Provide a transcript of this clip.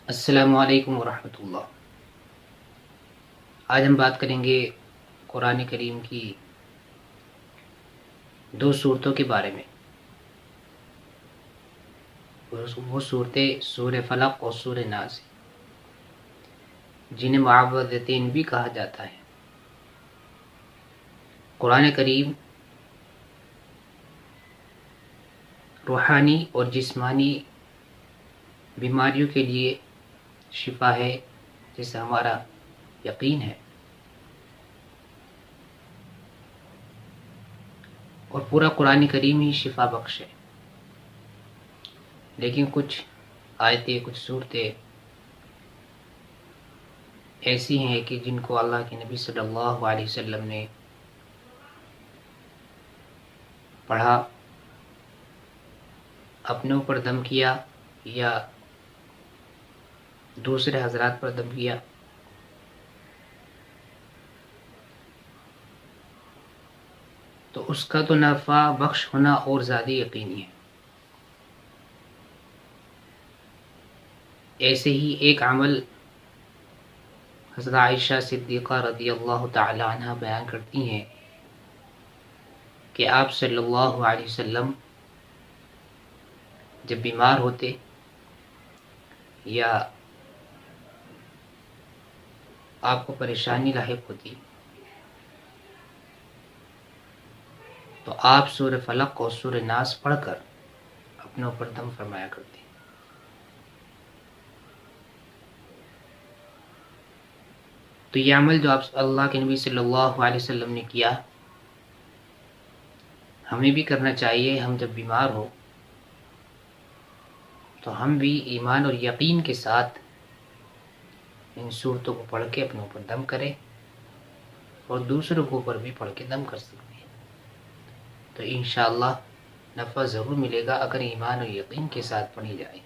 السلام علیکم ورحمۃ اللہ۔ آج ہم بات کریں گے قرآن کریم کی دو صورتوں کے بارے میں۔ وہ صورتیں سورہ فلق اور سورہ ناس، جنہیں معوذتین بھی کہا جاتا ہے۔ قرآن کریم روحانی اور جسمانی بیماریوں کے لیے شفا ہے، جیسا ہمارا یقین ہے، اور پورا قرآن کریم ہی شفا بخش ہے۔ لیکن کچھ آیتیں، کچھ صورتیں ایسی ہیں کہ جن کو اللہ کے نبی صلی اللہ علیہ وسلم نے پڑھا، اپنے اوپر دم کیا یا دوسرے حضرات پر دم کیا، تو اس کا تو نفع بخش ہونا اور زیادہ یقینی ہے۔ ایسے ہی ایک عمل حضرت عائشہ صدیقہ رضی اللہ تعالی عنہ بیان کرتی ہیں کہ آپ صلی اللہ علیہ وسلم جب بیمار ہوتے یا آپ کو پریشانی لاحق ہوتی تو آپ سورہ فلق اور سورہ ناس پڑھ کر اپنے اوپر دم فرمایا کرتے۔ تو یہ عمل جو آپ اللہ کے نبی صلی اللہ علیہ وسلم نے کیا، ہمیں بھی کرنا چاہیے۔ ہم جب بیمار ہو تو ہم بھی ایمان اور یقین کے ساتھ ان صورتوں کو پڑھ کے اپنے اوپر دم کریں، اور دوسروں کے اوپر بھی پڑھ کے دم کر سکتے ہیں۔ تو انشاءاللہ نفع ضرور ملے گا اگر ایمان اور یقین کے ساتھ پڑھی جائے۔